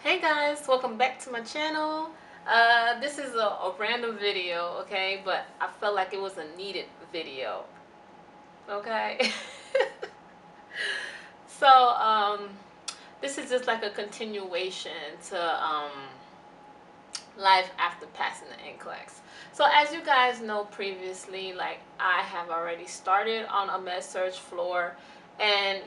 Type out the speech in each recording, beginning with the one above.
Hey guys, welcome back to my channel. This is a random video, okay, but I felt like it was a needed video, okay. so this is just like a continuation to life after passing the Nclex. So as you guys know previously, like I have already started on a med surg floor, and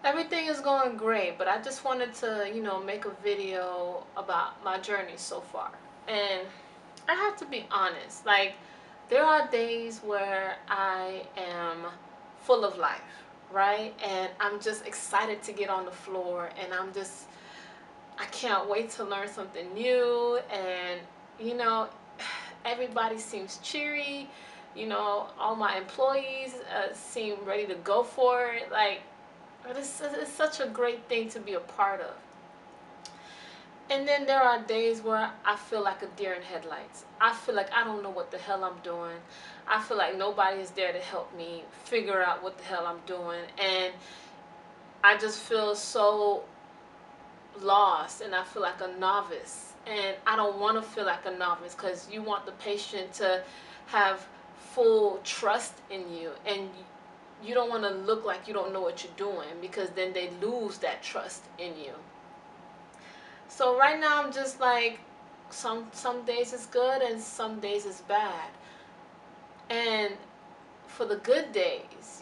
everything is going great, but I just wanted to, make a video about my journey so far. And I have to be honest, like, there are days where I am full of life, right? And I'm just excited to get on the floor, and I can't wait to learn something new. And, you know, everybody seems cheery. All my employees seem ready to go for it. Like, it's such a great thing to be a part of. And then there are days where I feel like a deer in headlights. I feel like I don't know what the hell I'm doing. I feel like nobody is there to help me figure out what the hell I'm doing. And I just feel so lost, and I feel like a novice. And I don't want to feel like a novice, because you want the patient to have full trust in you, and you don't want to look like you don't know what you're doing, because then they lose that trust in you. So right now I'm just like, some days it's good and some days it's bad. And for the good days,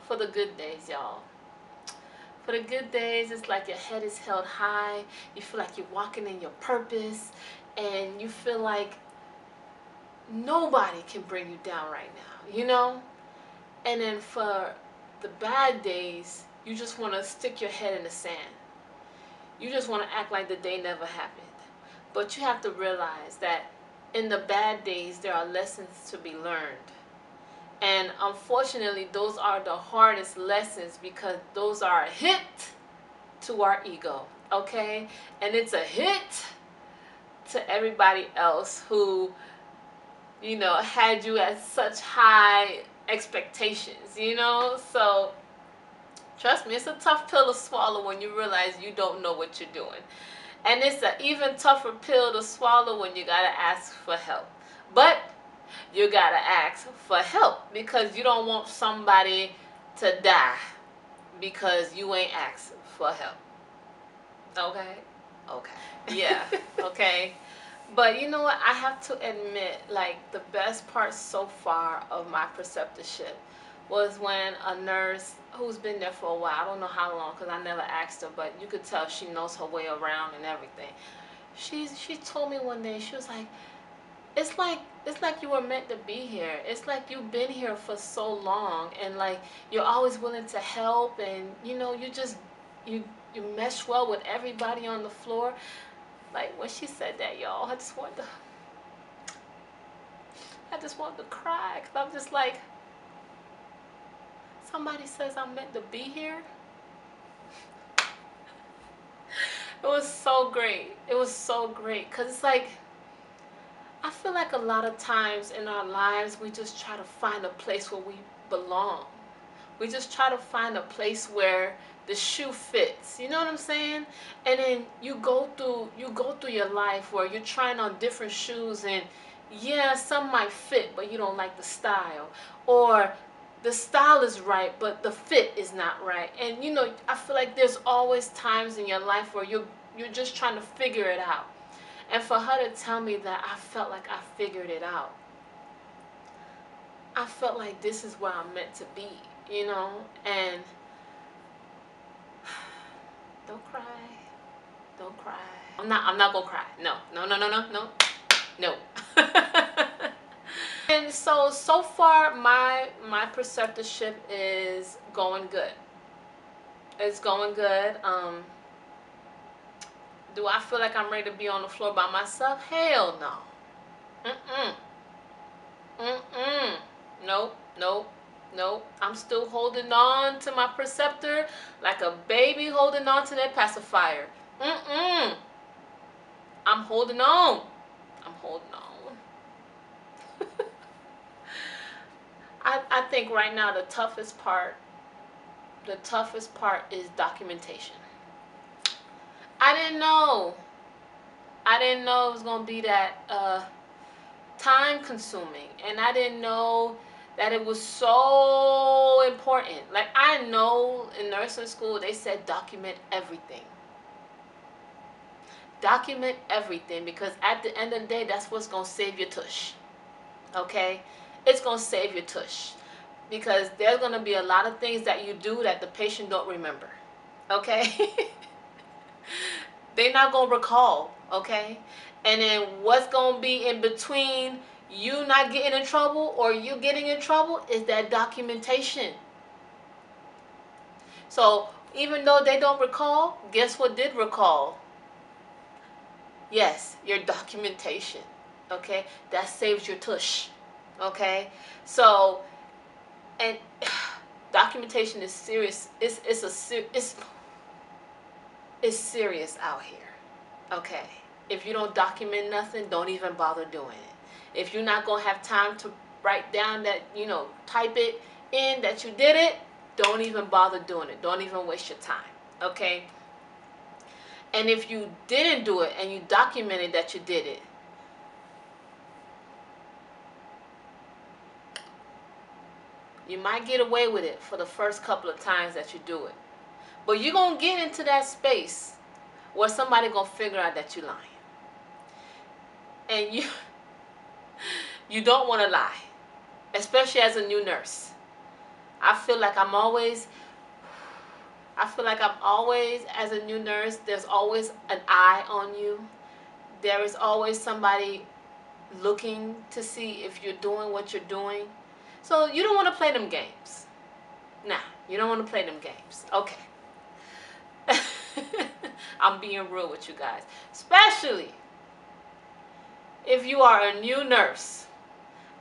for the good days, y'all. For the good days, it's like your head is held high. You feel like you're walking in your purpose, and you feel like nobody can bring you down right now. And then for the bad days, you just want to stick your head in the sand. You just want to act like the day never happened. But you have to realize that in the bad days, there are lessons to be learned. And unfortunately, those are the hardest lessons, because those are a hit to our ego, okay? And it's a hit to everybody else who, had you at such high expectations, So trust me, it's a tough pill to swallow when you realize you don't know what you're doing. And it's an even tougher pill to swallow when you gotta ask for help. But you gotta ask for help, because you don't want somebody to die because you ain't asked for help. Okay? Okay. Yeah, okay. But you know what? I have to admit, like, the best part so far of my preceptorship was when a nurse who's been there for a while, I don't know how long because I never asked her, but you could tell she knows her way around and everything. She told me one day, she was like, it's like you were meant to be here. It's like you've been here for so long, and like you're always willing to help, and you mesh well with everybody on the floor. Like, when she said that, y'all, I just want to cry, because I'm just like, somebody says I'm meant to be here. It was so great. It was so great, because it's like, I feel like a lot of times in our lives, we just try to find a place where we belong. We just try to find a place where the shoe fits. You know what I'm saying? And then you go through your life where you're trying on different shoes, and yeah, some might fit, but you don't like the style. Or the style is right, but the fit is not right. And I feel like there's always times in your life where you're just trying to figure it out. And for her to tell me that, I felt like I figured it out. I felt like this is where I'm meant to be, and don't cry. Don't cry. I'm not gonna cry. No. No, no, no, no, no. No. And so far my preceptorship is going good. It's going good. Do I feel like I'm ready to be on the floor by myself? Hell no. Mm-mm. Mm-mm. Nope, nope, nope. I'm still holding on to my preceptor like a baby holding on to their pacifier. Mm-mm. I'm holding on. I'm holding on. I think right now the toughest part the toughest part is documentation. I didn't know. I didn't know it was going to be that time consuming. And I didn't know that it was so important. Like, I know in nursing school they said document everything. Document everything, because at the end of the day, that's what's going to save your tush. Okay? It's going to save your tush. Because there's going to be a lot of things that you do that the patient don't remember. Okay? They're not going to recall. Okay? And then what's going to be in between you not getting in trouble or you getting in trouble is that documentation. So even though they don't recall, guess what did recall? Yes, your documentation. Okay? That saves your tush. Okay? So, and documentation is serious. It's serious out here. Okay? If you don't document nothing, don't even bother doing it. If you're not going to have time to write down that, type it in that you did it, don't even bother doing it. Don't even waste your time. Okay? And if you didn't do it and you documented that you did it, you might get away with it for the first couple of times that you do it. But you're going to get into that space where somebody going to figure out that you're lying. And you don't want to lie, especially as a new nurse. I feel like I'm always, as a new nurse, there's always an eye on you. There is always somebody looking to see if you're doing what you're doing. So you don't want to play them games. Nah, you don't want to play them games. Okay. I'm being real with you guys. Especially if you are a new nurse.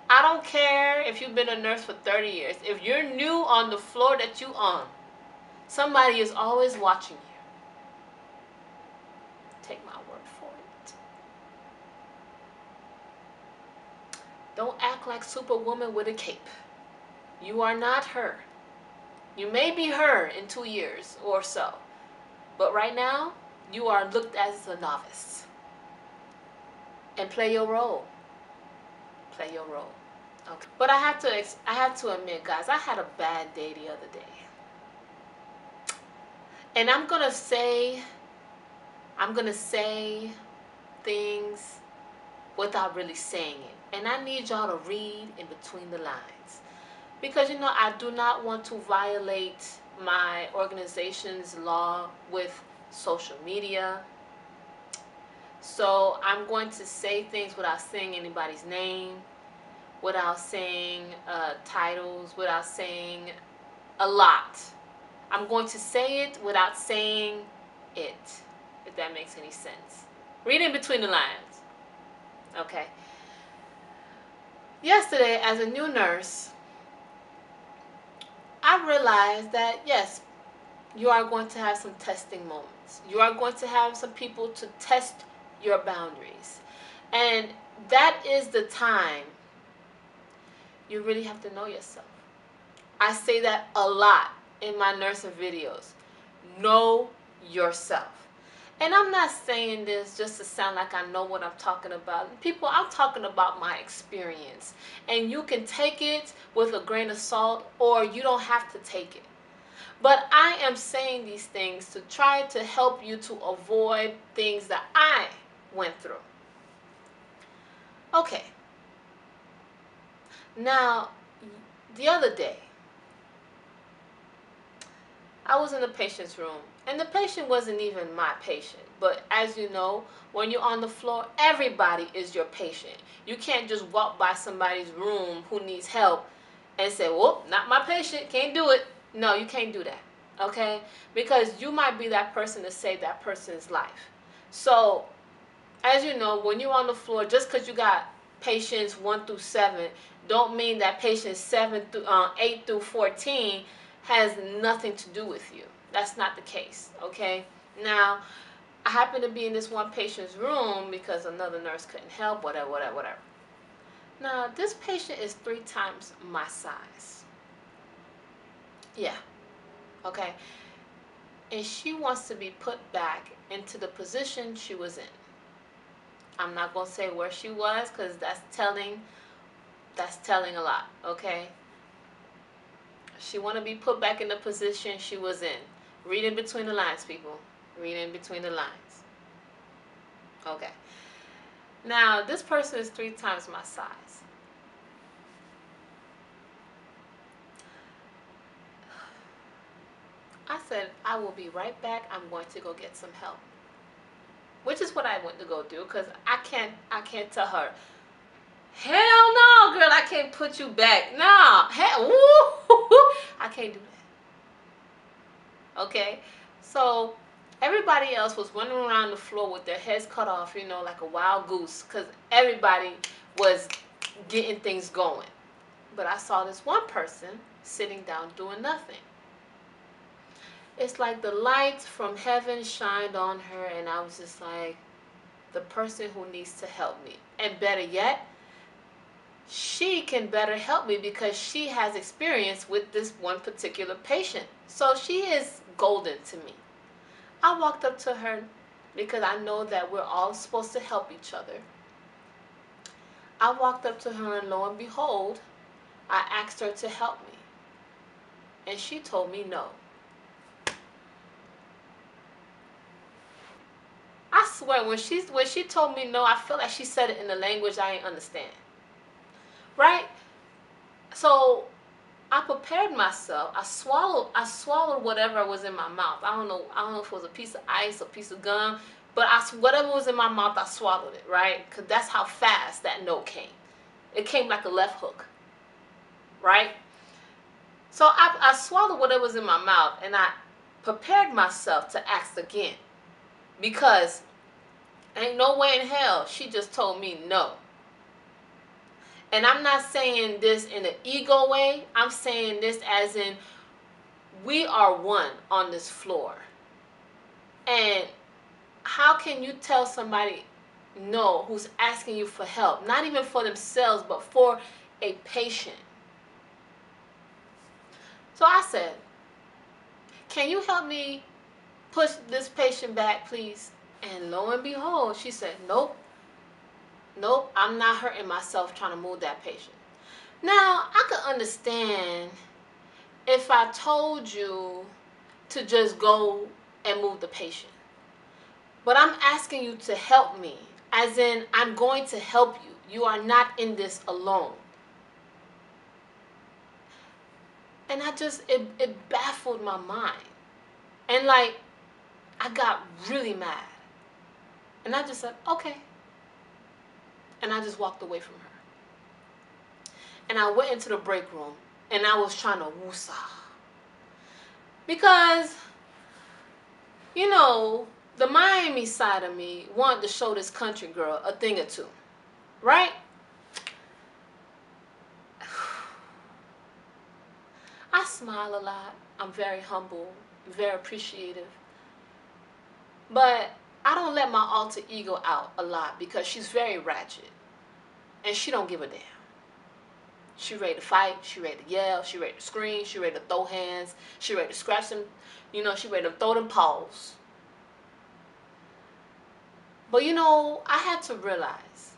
I don't care if you've been a nurse for 30 years. If you're new on the floor that you on, somebody is always watching you. Take my word for it. Don't act like Superwoman with a cape. You are not her. You may be her in 2 years or so. But right now, you are looked at as a novice. And play your role. Play your role. Okay. But I have to admit, guys, I had a bad day the other day. And I'm gonna say things without really saying it. And I need y'all to read in between the lines. Because, I do not want to violate my organization's law with social media. So I'm going to say things without saying anybody's name, without saying titles, without saying a lot. I'm going to say it without saying it, if that makes any sense. Read in between the lines. Okay. Yesterday, as a new nurse, I realized that, yes, you are going to have some testing moments. You are going to have some people to test your boundaries. And that is the time you really have to know yourself. I say that a lot in my nursing videos. Know yourself. And I'm not saying this just to sound like I know what I'm talking about. People, I'm talking about my experience. And you can take it with a grain of salt, or you don't have to take it. But I am saying these things to try to help you to avoid things that I went through. Okay. Now, the other day, I was in the patient's room, and the patient wasn't even my patient. But as you know, when you're on the floor, everybody is your patient. You can't just walk by somebody's room who needs help and say, whoop, not my patient, can't do it. No, you can't do that, okay? Because you might be that person to save that person's life. So, as you know, when you're on the floor, just because you got patients 1 through 7, don't mean that patients 8 through 14 has nothing to do with you. That's not the case, okay? Now, I happen to be in this one patient's room because another nurse couldn't help, whatever. Now, this patient is 3 times my size. Yeah, Okay? And she wants to be put back into the position she was in. I'm not going to say where she was because that's telling a lot, okay? She want to be put back in the position she was in. Read in between the lines, people. Read in between the lines. Okay. Now, this person is 3 times my size. I said, I will be right back. I'm going to go get some help. Which is what I went to go do because I can't tell her, hell no, girl, I can't put you back. No. Hell, woo, I can't do that. Okay? So, everybody else was running around the floor with their heads cut off, like a wild goose because everybody was getting things going. But I saw this one person sitting down doing nothing. It's like the light from heaven shined on her, and I was just like, the person who needs to help me. And better yet, she can better help me because she has experience with this one particular patient. So she is golden to me. I walked up to her because I know that we're all supposed to help each other. I walked up to her, and lo and behold, I asked her to help me. And she told me no. I swear, when she told me no, I feel like she said it in a language I didn't understand. Right? So I prepared myself. I swallowed whatever was in my mouth. I don't know if it was a piece of ice, a piece of gum, but whatever was in my mouth, I swallowed it, right? Because that's how fast that no came. It came like a left hook, right? So I swallowed whatever was in my mouth, and I prepared myself to ask again because ain't no way in hell she just told me no. And I'm not saying this in an ego way. I'm saying this as in we are one on this floor. And how can you tell somebody no who's asking you for help? Not even for themselves, but for a patient. So I said, can you help me push this patient back, please? And lo and behold, she said, nope. Nope, I'm not hurting myself trying to move that patient. Now, I could understand if I told you to just go and move the patient. But I'm asking you to help me, as in I'm going to help you. You are not in this alone. And it baffled my mind. And like, I got really mad. And I just said, okay. And I just walked away from her. And I went into the break room and I was trying to woosah. Because, the Miami side of me wanted to show this country girl a thing or two. Right? I smile a lot. I'm very humble, very appreciative. But I don't let my alter ego out a lot because she's very ratchet. And she don't give a damn. She ready to fight, she ready to yell, she ready to scream, she ready to throw hands, she ready to scratch them, she ready to throw them paws. But I had to realize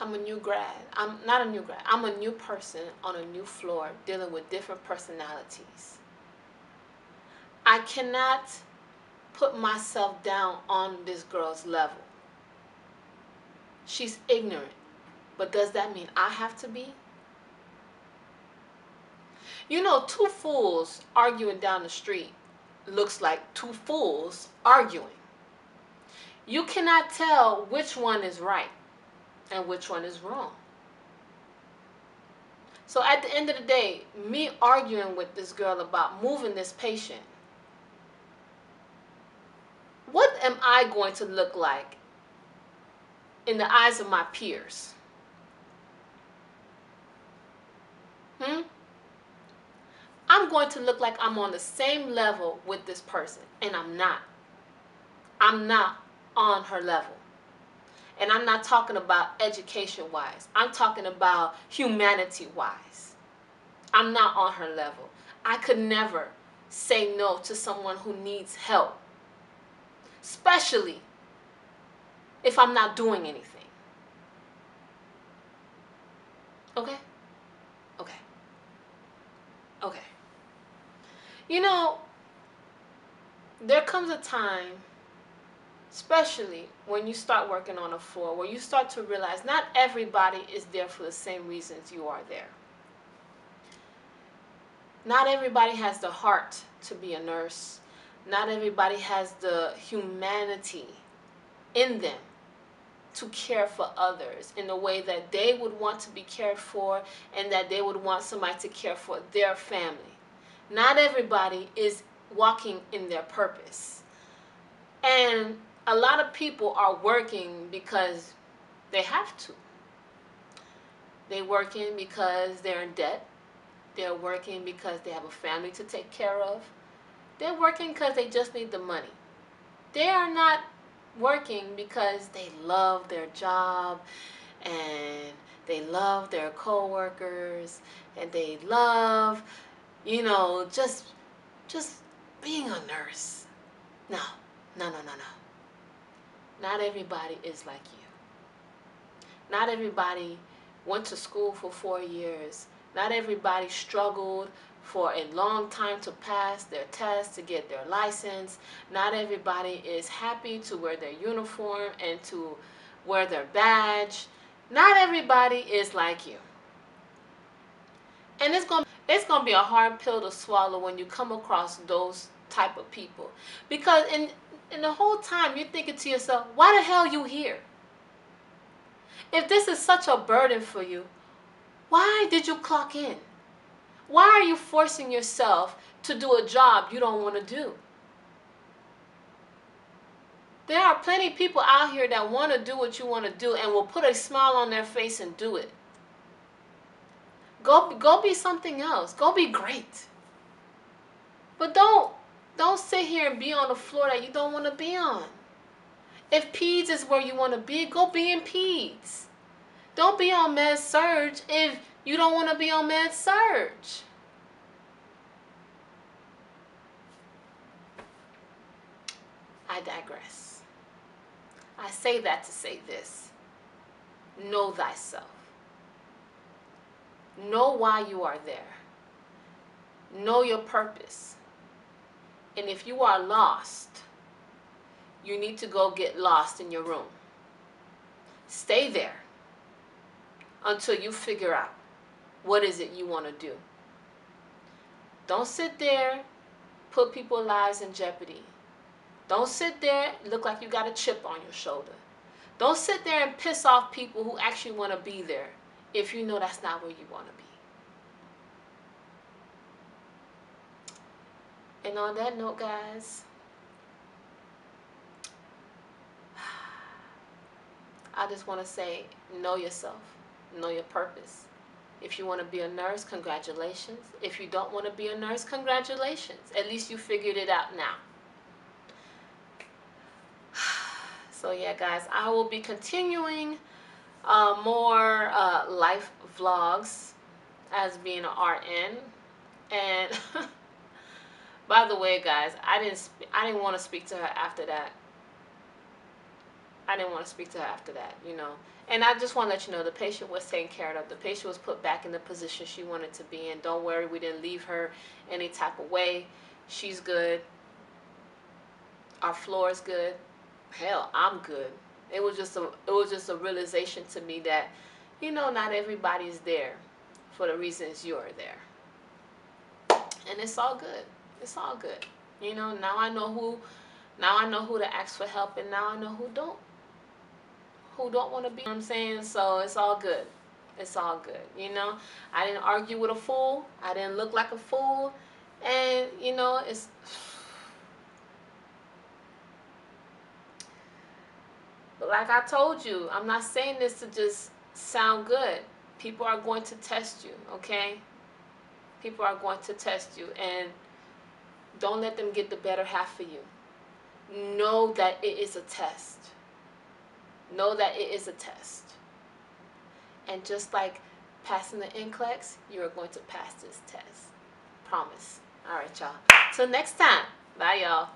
I'm a new grad. I'm not a new grad. I'm a new person on a new floor dealing with different personalities. I cannot put myself down on this girl's level. She's ignorant. But does that mean I have to be? Two fools arguing down the street looks like two fools arguing. You cannot tell which one is right and which one is wrong. So at the end of the day, me arguing with this girl about moving this patient, what am I going to look like in the eyes of my peers? I'm going to look like I'm on the same level with this person, and I'm not. I'm not on her level. And I'm not talking about education-wise. I'm talking about humanity-wise. I'm not on her level. I could never say no to someone who needs help, especially if I'm not doing anything. Okay? Okay. Okay. You know, there comes a time, especially when you start working on a floor, where you start to realize not everybody is there for the same reasons you are there. Not everybody has the heart to be a nurse. Not everybody has the humanity in them to care for others in the way that they would want to be cared for, and that they would want somebody to care for their family. Not everybody is walking in their purpose. And a lot of people are working because they have to. They're working because they're in debt. They're working because they have a family to take care of. They're working because they just need the money. They are not working because they love their job and they love their coworkers and they love, just being a nurse. No, no, no, no, no. Not everybody is like you. Not everybody went to school for 4 years. Not everybody struggled for a long time to pass their test, to get their license. Not everybody is happy to wear their uniform and to wear their badge. Not everybody is like you. And it's gonna be a hard pill to swallow when you come across those type of people. Because in the whole time you're thinking to yourself, why the hell are you here? If this is such a burden for you, why did you clock in? Why are you forcing yourself to do a job you don't want to do? There are plenty of people out here that want to do what you want to do and will put a smile on their face and do it. Go be something else. Go be great. But don't sit here and be on the floor that you don't want to be on. If peds is where you want to be, go be in peds. Don't be on med surge if you don't want to be on med surge. I digress. I say that to say this. Know thyself. Know why you are there. Know your purpose. And if you are lost, you need to go get lost in your room. Stay there until you figure out what is it you want to do. Don't sit there, put people's lives in jeopardy. Don't sit there, look like you got a chip on your shoulder. Don't sit there and piss off people who actually want to be there if you know that's not where you want to be. And on that note, guys, I just want to say, know yourself, know your purpose. If you want to be a nurse, congratulations. If you don't want to be a nurse, congratulations. At least you figured it out now. So yeah, guys, I will be continuing more life vlogs as being an RN. And by the way, guys, I didn't want to speak to her after that. I didn't want to speak to her after that, And I just want to let you know the patient was taken care of. The patient was put back in the position she wanted to be in. Don't worry, we didn't leave her any type of way. She's good. Our floor is good. Hell, I'm good. It was just a realization to me that, not everybody's there for the reasons you're there. And it's all good. It's all good. Now I know who to ask for help, and now I know who don't want to be, I'm saying? So it's all good. It's all good. I didn't argue with a fool. I didn't look like a fool. And, it's... But like I told you, I'm not saying this to just sound good. People are going to test you, okay? People are going to test you, and don't let them get the better half of you. Know that it is a test. Know that it is a test. And just like passing the Nclex, you are going to pass this test. Promise. All right, y'all. Till next time. Bye, y'all.